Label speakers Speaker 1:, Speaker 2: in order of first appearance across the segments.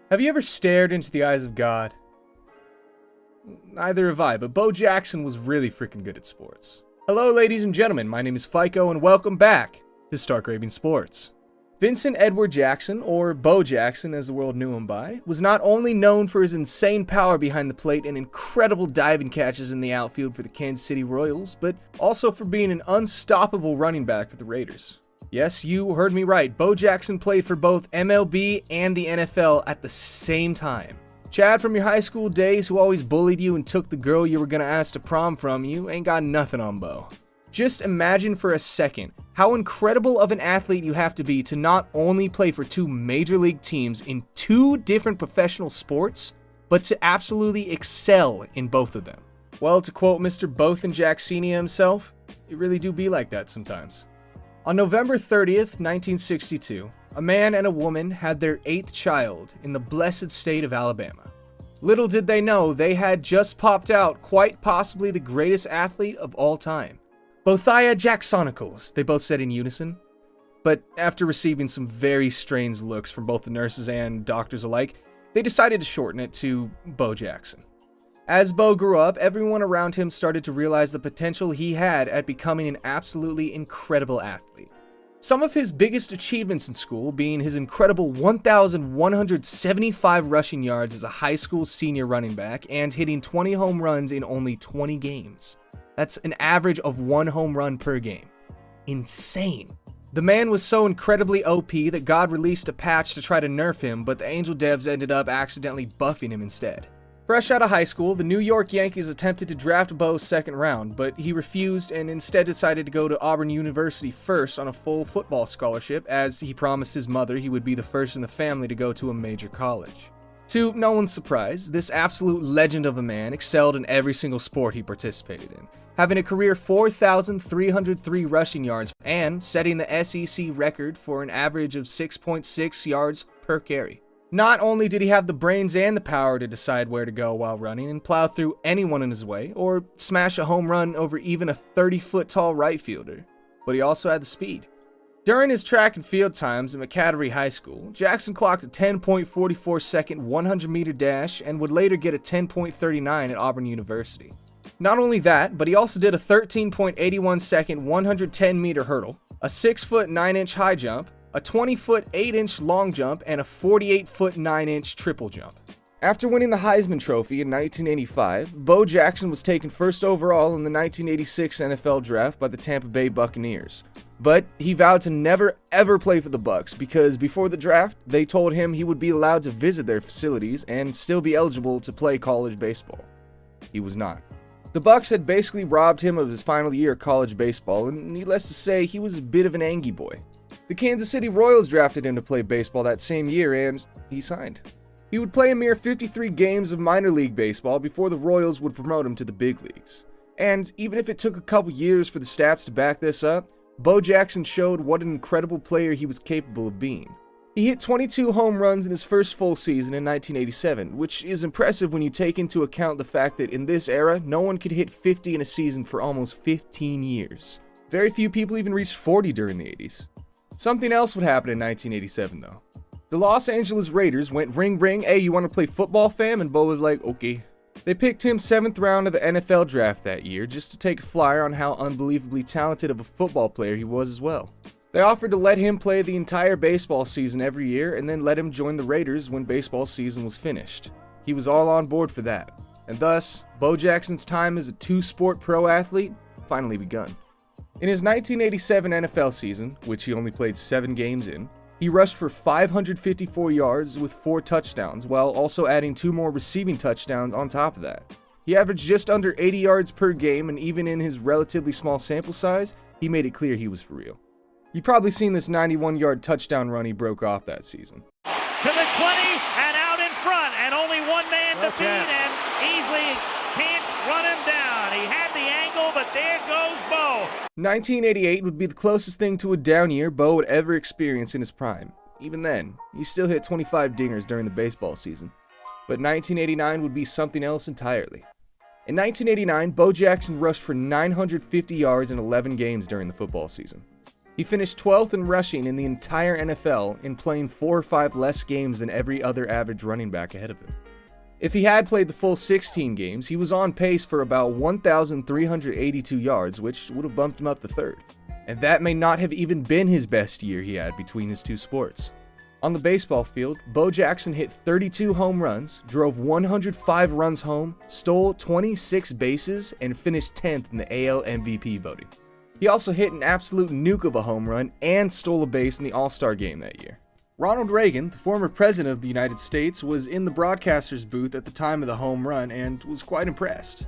Speaker 1: Have you ever stared into the eyes of God? Neither have I, but Bo Jackson was really freaking good at sports. Hello ladies and gentlemen, my name is Fico and welcome back to Raving Sports. Vincent Edward Jackson, or Bo Jackson as the world knew him by, was not only known for his insane power behind the plate and incredible diving catches in the outfield for the Kansas City Royals, but also for being an unstoppable running back for the Raiders. Yes, you heard me right. Bo Jackson played for both MLB and the NFL at the same time. Chad from your high school days who always bullied you and took the girl you were gonna ask to prom from you ain't got nothing on Bo. Just imagine for a second how incredible of an athlete you have to be to not only play for two major league teams in two different professional sports, but to absolutely excel in both of them. Well, to quote Mr. Bothan Jacksenia himself, it really do be like that sometimes. On November 30th, 1962, a man and a woman had their 8th child in the blessed state of Alabama. Little did they know they had just popped out quite possibly the greatest athlete of all time. Bothia Jacksonicals, they both said in unison. But after receiving some very strange looks from both the nurses and doctors alike, they decided to shorten it to Bo Jackson. As Bo grew up, everyone around him started to realize the potential he had at becoming an absolutely incredible athlete. Some of his biggest achievements in school being his incredible 1,175 rushing yards as a high school senior running back and hitting 20 home runs in only 20 games. That's an average of 1 home run per game. Insane. The man was so incredibly OP that God released a patch to try to nerf him, but the Angel devs ended up accidentally buffing him instead. Fresh out of high school, the New York Yankees attempted to draft Bo's second round, but he refused and instead decided to go to Auburn University first on a full football scholarship, as he promised his mother he would be the first in the family to go to a major college. To no one's surprise, this absolute legend of a man excelled in every single sport he participated in, having a career 4,303 rushing yards and setting the SEC record for an average of 6.6 yards per carry. Not only did he have the brains and the power to decide where to go while running and plow through anyone in his way, or smash a home run over even a 30-foot tall right fielder, but he also had the speed. During his track and field times at McCattery High School, Jackson clocked a 10.44 second 100-meter dash and would later get a 10.39 at Auburn University. Not only that, but he also did a 13.81 second 110-meter hurdle, a 6-foot 9-inch high jump, a 20-foot 8-inch long jump, and a 48-foot 9-inch triple jump. After winning the Heisman Trophy in 1985, Bo Jackson was taken first overall in the 1986 NFL Draft by the Tampa Bay Buccaneers. But he vowed to never ever play for the Bucs because before the draft, they told him he would be allowed to visit their facilities and still be eligible to play college baseball. He was not. The Bucs had basically robbed him of his final year of college baseball, and needless to say, he was a bit of an Angie boy. The Kansas City Royals drafted him to play baseball that same year, and he signed. He would play a mere 53 games of minor league baseball before the Royals would promote him to the big leagues. And even if it took a couple years for the stats to back this up, Bo Jackson showed what an incredible player he was capable of being. He hit 22 home runs in his first full season in 1987, which is impressive when you take into account the fact that in this era, no one could hit 50 in a season for almost 15 years. Very few people even reached 40 during the 80s. Something else would happen in 1987 though. The Los Angeles Raiders went ring ring, hey, you want to play football fam? And Bo was like, okay. They picked him 7th round of the NFL draft that year just to take a flyer on how unbelievably talented of a football player he was as well. They offered to let him play the entire baseball season every year and then let him join the Raiders when baseball season was finished. He was all on board for that. And thus, Bo Jackson's time as a two-sport pro athlete finally begun. In his 1987 NFL season, which he only played 7 games in, he rushed for 554 yards with 4 touchdowns, while also adding 2 more receiving touchdowns on top of that. He averaged just under 80 yards per game, and even in his relatively small sample size, he made it clear he was for real. You've probably seen this 91-yard touchdown run he broke off that season.
Speaker 2: To the 20 and out in front, and only one man to beat, and easily can't run him down. He had the angle, but there goes Bo.
Speaker 1: 1988 would be the closest thing to a down year Bo would ever experience in his prime. Even then, he still hit 25 dingers during the baseball season. But 1989 would be something else entirely. In 1989, Bo Jackson rushed for 950 yards in 11 games during the football season. He finished 12th in rushing in the entire NFL in playing 4 or 5 less games than every other average running back ahead of him. If he had played the full 16 games, he was on pace for about 1,382 yards, which would have bumped him up to third. And that may not have even been his best year he had between his two sports. On the baseball field, Bo Jackson hit 32 home runs, drove 105 runs home, stole 26 bases, and finished 10th in the AL MVP voting. He also hit an absolute nuke of a home run and stole a base in the All-Star game that year. Ronald Reagan, the former president of the United States, was in the broadcaster's booth at the time of the home run and was quite impressed.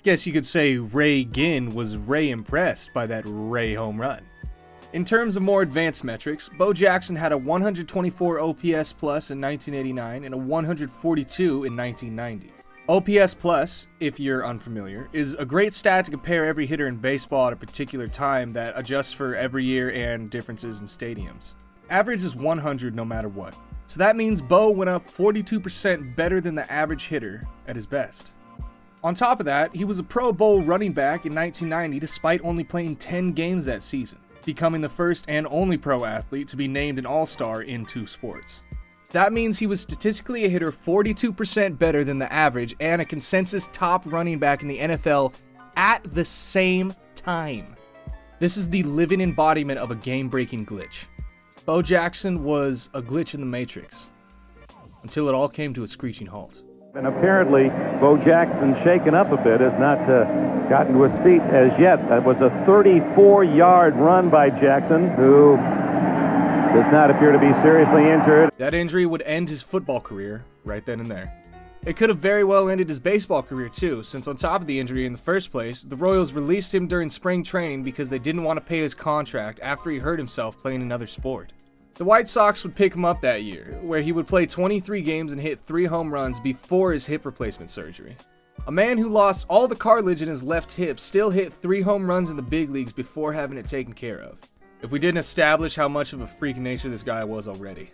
Speaker 1: Guess you could say Reagan was Ray impressed by that Ray home run. In terms of more advanced metrics, Bo Jackson had a 124 OPS plus in 1989 and a 142 in 1990. OPS plus, if you're unfamiliar, is a great stat to compare every hitter in baseball at a particular time that adjusts for every year and differences in stadiums. Average is 100 no matter what. So that means Bo went up 42% better than the average hitter at his best. On top of that, he was a Pro Bowl running back in 1990 despite only playing 10 games that season, becoming the first and only pro athlete to be named an All-Star in 2 sports. That means he was statistically a hitter 42% better than the average and a consensus top running back in the NFL at the same time. This is the living embodiment of a game-breaking glitch. Bo Jackson was a glitch in the Matrix, until it all came to a screeching halt.
Speaker 3: And apparently, Bo Jackson, shaken up a bit, has not gotten to his feet as yet. That was a 34-yard run by Jackson, who does not appear to be seriously injured.
Speaker 1: That injury would end his football career right then and there. It could have very well ended his baseball career too, since on top of the injury in the first place, the Royals released him during spring training because they didn't want to pay his contract after he hurt himself playing another sport. The White Sox would pick him up that year, where he would play 23 games and hit 3 home runs before his hip replacement surgery. A man who lost all the cartilage in his left hip still hit 3 home runs in the big leagues before having it taken care of. If we didn't establish how much of a freak of nature this guy was already.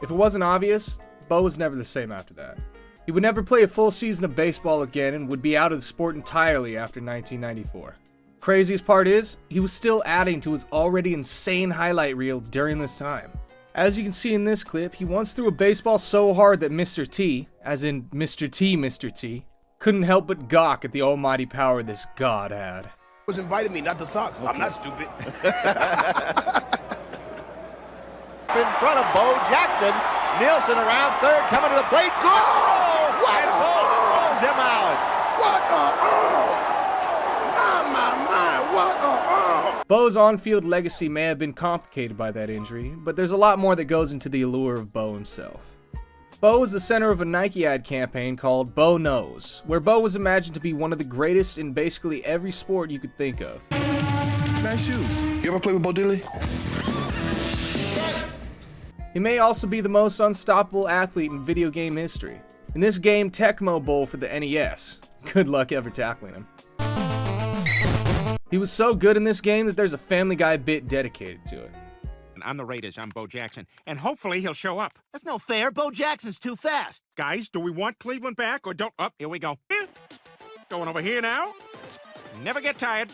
Speaker 1: If it wasn't obvious, Bo was never the same after that. He would never play a full season of baseball again and would be out of the sport entirely after 1994. Craziest part is, he was still adding to his already insane highlight reel during this time. As you can see in this clip, he once threw a baseball so hard that Mr. T, as in Mr. T, couldn't help but gawk at the almighty power this god had.
Speaker 4: Was inviting me, not the Sox. I'm not stupid.
Speaker 5: In front of Bo Jackson. Nielsen around third, coming to the plate. Goal! And Bo throws him out.
Speaker 1: Bo's on-field legacy may have been complicated by that injury, but there's a lot more that goes into the allure of Bo himself. Bo was the center of a Nike ad campaign called Bo Knows, where Bo was imagined to be one of the greatest in basically every sport you could think of.
Speaker 4: Nice shoes. You ever play with Bo Diddley?
Speaker 1: He may also be the most unstoppable athlete in video game history. In this game, Tecmo Bowl for the NES. Good luck ever tackling him. He was so good in this game that there's a Family Guy bit dedicated to it.
Speaker 6: On the Raiders, I'm Bo Jackson, and hopefully he'll show up.
Speaker 5: That's no fair. Bo Jackson's too fast.
Speaker 6: Guys, do we want Cleveland back or don't? Oh, here we go. Going over here now. Never get tired.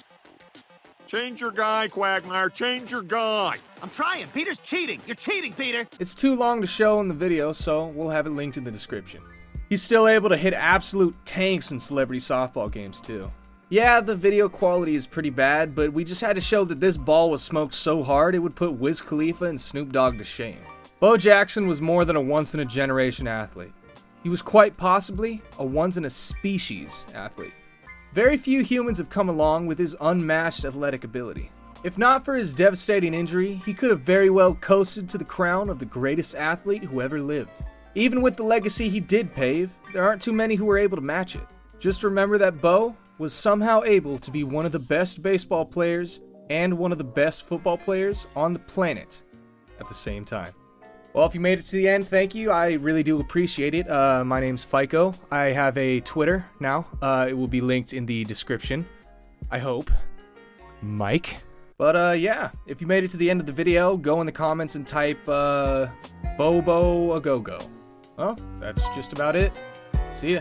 Speaker 6: Change your guy, Quagmire. Change your guy.
Speaker 5: I'm trying. Peter's cheating. You're cheating, Peter.
Speaker 1: It's too long to show in the video, so we'll have it linked in the description. He's still able to hit absolute tanks in celebrity softball games too. Yeah, the video quality is pretty bad, but we just had to show that this ball was smoked so hard it would put Wiz Khalifa and Snoop Dogg to shame. Bo Jackson was more than a once-in-a-generation athlete. He was quite possibly a once-in-a-species athlete. Very few humans have come along with his unmatched athletic ability. If not for his devastating injury, he could have very well coasted to the crown of the greatest athlete who ever lived. Even with the legacy he did pave, there aren't too many who were able to match it. Just remember that Bo was somehow able to be one of the best baseball players and one of the best football players on the planet at the same time. Well, if you made it to the end, thank you. I really do appreciate it. My name's Fico. I have a Twitter now. It will be linked in the description. I hope. Mike. But yeah, if you made it to the end of the video, go in the comments and type Bobo a go-go. Well, that's just about it. See ya.